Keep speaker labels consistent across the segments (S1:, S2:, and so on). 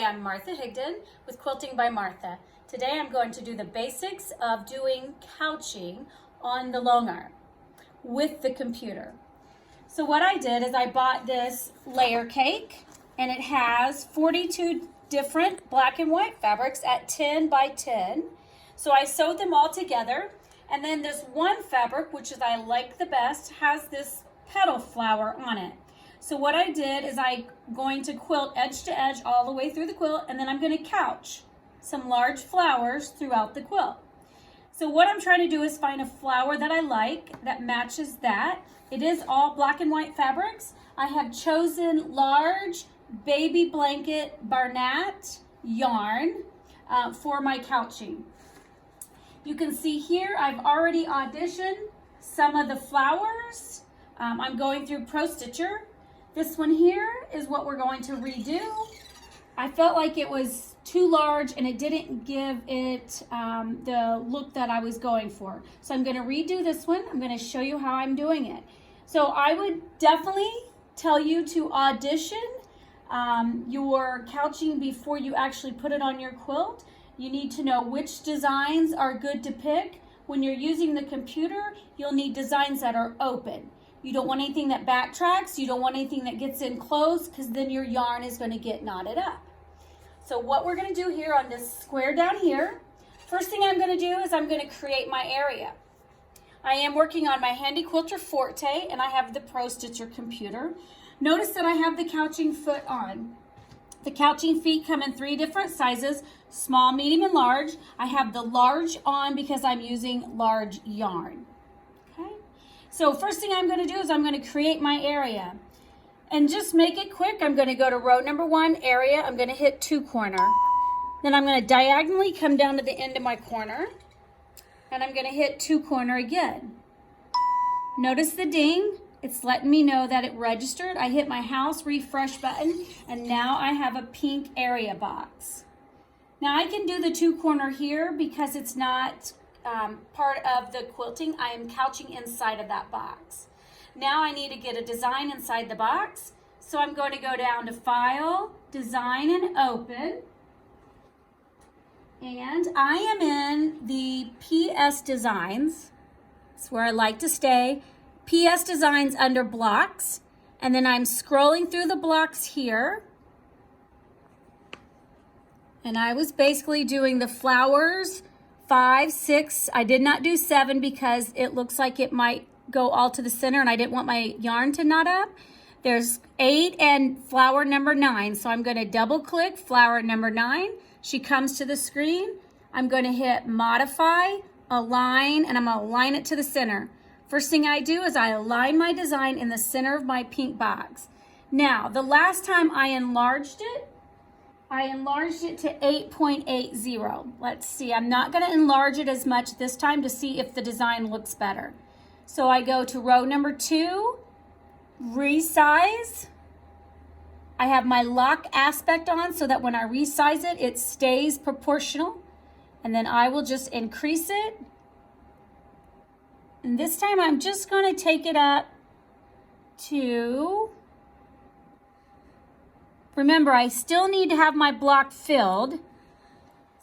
S1: I'm Martha Higdon with Quilting by Martha. Today I'm going to do the basics of doing couching on the Longarm with the computer. So what I did is I bought this layer cake, and it has 42 different black and white fabrics at 10 by 10. So I sewed them all together, and then this one fabric, which is I like the best, has this petal flower on it. So what I did is I'm going to quilt edge to edge all the way through the quilt, and then I'm going to couch some large flowers throughout the quilt. So what I'm trying to do is find a flower that I like that matches that. It is all black and white fabrics. I have chosen large baby blanket Barnett yarn for my couching. You can see here I've already auditioned some of the flowers. I'm going through Pro Stitcher. This one here is what we're going to redo. I felt like it was too large and it didn't give it the look that I was going for. So I'm going to redo this one. I'm going to show you how I'm doing it. So I would definitely tell you to audition your couching before you actually put it on your quilt. You need to know which designs are good to pick. When you're using the computer, you'll need designs that are open. You don't want anything that backtracks. You don't want anything that gets in close, because then your yarn is going to get knotted up. So what we're going to do here on this square down here, first thing I'm going to do is I'm going to create my area. I am working on my Handy Quilter Forte, and I have the Pro Stitcher computer. Notice that I have the couching foot on. The couching feet come in 3 different sizes, small, medium, and large. I have the large on because I'm using large yarn. So first thing I'm going to do is I'm going to create my area. And just make it quick, I'm going to go to row number 1, area. I'm going to hit 2 corner. Then I'm going to diagonally come down to the end of my corner. And I'm going to hit 2 corner again. Notice the ding. It's letting me know that it registered. I hit my house refresh button, and now I have a pink area box. Now I can do the 2 corner here because it's not part of the quilting. I am couching inside of that box. Now I need to get a design inside the box. So I'm going to go down to File, Design, and Open. And I am in the PS Designs. That's where I like to stay. PS Designs under Blocks. And then I'm scrolling through the blocks here. And I was basically doing the flowers, 5, 6. I did not do 7 because it looks like it might go all to the center and I didn't want my yarn to knot up. There's 8 and flower number 9. So I'm going to double click flower number 9. She comes to the screen. I'm going to hit modify, align, and I'm going to align it to the center. First thing I do is I align my design in the center of my pink box. Now, the last time I enlarged it to 8.80. Let's see, I'm not going to enlarge it as much this time to see if the design looks better. So I go to row number 2, resize. I have my lock aspect on so that when I resize it, it stays proportional. And then I will just increase it. And this time I'm just going to take it up to, remember, I still need to have my block filled.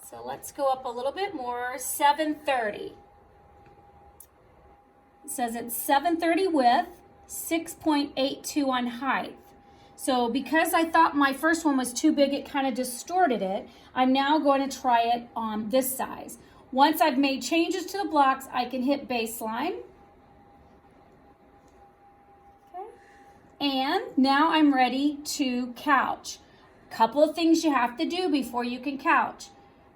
S1: So let's go up a little bit more, 730. It says it's 730 width, 6.82 on height. So because I thought my first one was too big, it kind of distorted it. I'm now going to try it on this size. Once I've made changes to the blocks, I can hit baseline. Okay. And now I'm ready to couch. A couple of things you have to do before you can couch.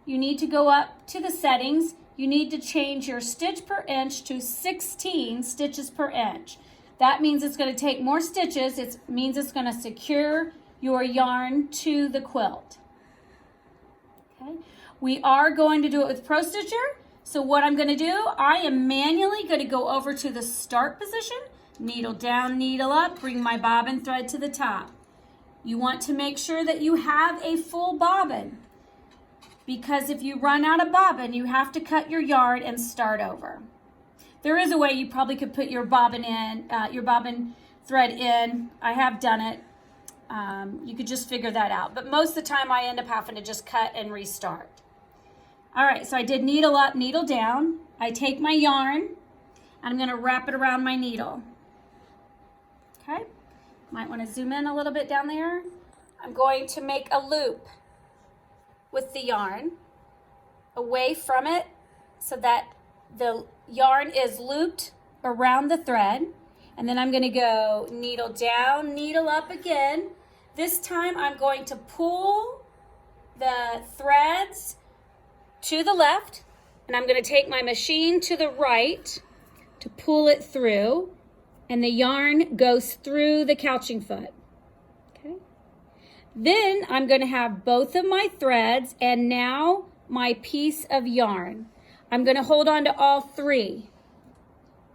S1: You need to go up to the settings. You need to change your stitch per inch to 16 stitches per inch. That means it's going to take more stitches. It means it's going to secure your yarn to the quilt. Okay. We are going to do it with Pro Stitcher. So what I'm going to do, I am manually going to go over to the start position, needle down, needle up, bring my bobbin thread to the top. You want to make sure that you have a full bobbin, because if you run out of bobbin, you have to cut your yarn and start over. There is a way you probably could put your bobbin in, your bobbin thread in. I have done it. You could just figure that out. But most of the time I end up having to just cut and restart. All right, so I did needle up, needle down. I take my yarn, and I'm gonna wrap it around my needle. Okay, might wanna zoom in a little bit down there. I'm going to make a loop with the yarn away from it so that the yarn is looped around the thread. And then I'm gonna go needle down, needle up again. This time I'm going to pull the threads to the left, and I'm gonna take my machine to the right to pull it through, and the yarn goes through the couching foot, okay? Then I'm gonna have both of my threads and now my piece of yarn. I'm gonna hold on to all three.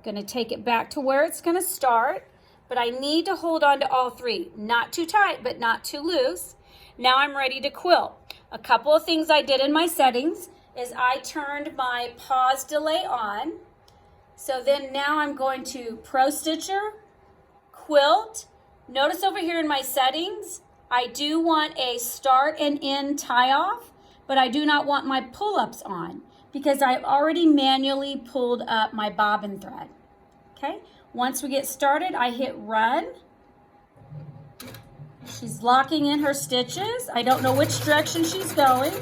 S1: Gonna take it back to where it's gonna start, but I need to hold on to all three. Not too tight, but not too loose. Now I'm ready to quilt. A couple of things I did in my settings is I turned my pause delay on. So then now I'm going to Pro Stitcher, quilt. Notice over here in my settings, I do want a start and end tie off, but I do not want my pull-ups on, because I've already manually pulled up my bobbin thread, okay? Once we get started, I hit run. She's locking in her stitches. I don't know which direction she's going.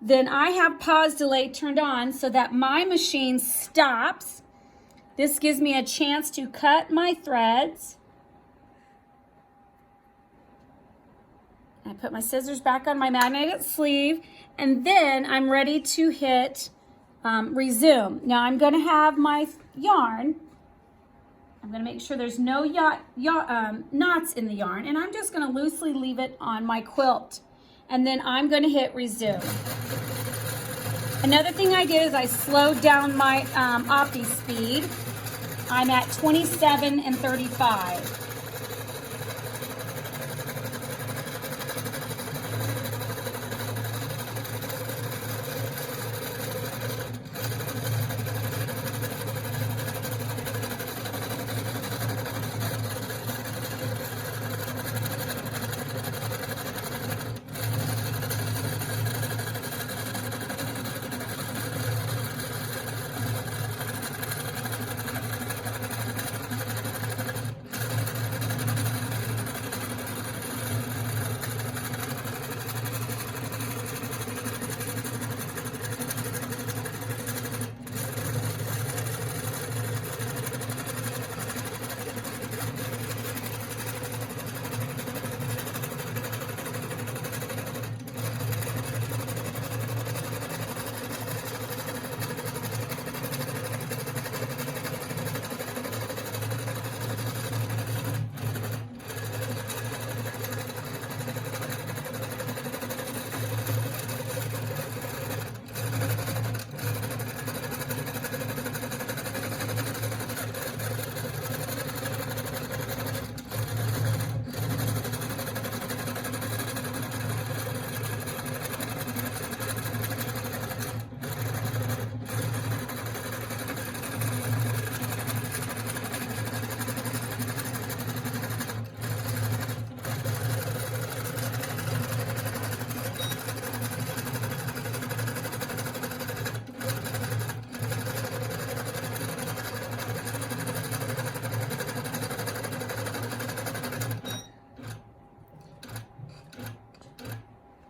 S1: Then I have pause delay turned on so that my machine stops. This gives me a chance to cut my threads. I put my scissors back on my magnetic sleeve, and then I'm ready to hit resume. Now I'm going to have my yarn. I'm going to make sure there's no knots in the yarn, and I'm just going to loosely leave it on my quilt. And then I'm going to hit resume. Another thing I did is I slowed down my opti speed. I'm at 27 and 35.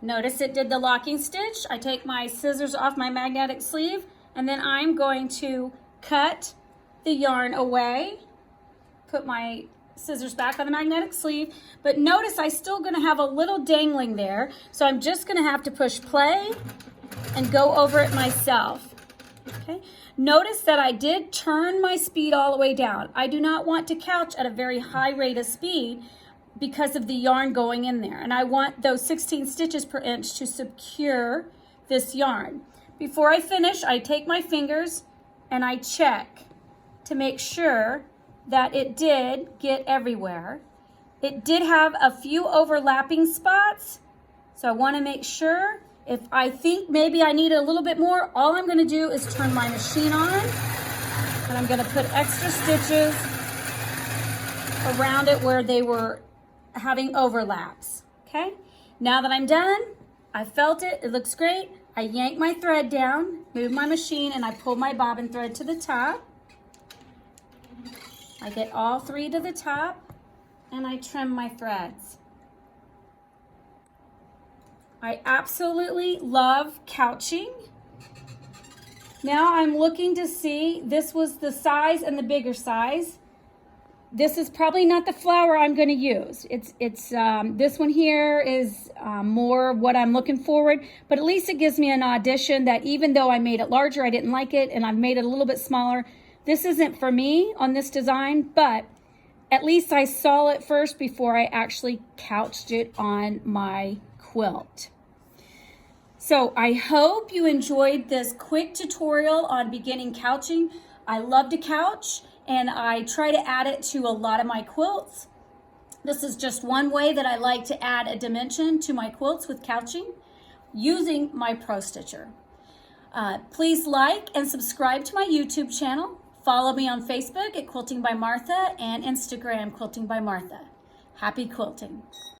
S1: Notice it did the locking stitch. I take my scissors off my magnetic sleeve, and then I'm going to cut the yarn away, put my scissors back on the magnetic sleeve, but notice I'm still gonna have a little dangling there, so I'm just gonna have to push play and go over it myself, okay? Notice that I did turn my speed all the way down. I do not want to couch at a very high rate of speed because of the yarn going in there, and I want those 16 stitches per inch to secure this yarn. Before I finish, I take my fingers and I check to make sure that it did get everywhere. It did have a few overlapping spots, so I want to make sure. If I think maybe I need a little bit more, all I'm going to do is turn my machine on, and I'm going to put extra stitches around it where they were having overlaps, okay? Now that I'm done, I felt it, it looks great. I yank my thread down, move my machine, and I pull my bobbin thread to the top. I get all 3 to the top, and I trim my threads. I absolutely love couching. Now I'm looking to see, this was the size and the bigger size. This is probably not the flower I'm going to use. This one here is more what I'm looking forward, but at least it gives me an audition that even though I made it larger, I didn't like it, and I've made it a little bit smaller. This isn't for me on this design, but at least I saw it first before I actually couched it on my quilt. So I hope you enjoyed this quick tutorial on beginning couching. I love to couch, and I try to add it to a lot of my quilts. This is just one way that I like to add a dimension to my quilts with couching using my Pro Stitcher. Please like and subscribe to my YouTube channel. Follow me on Facebook at Quilting by Martha and Instagram Quilting by Martha. Happy quilting.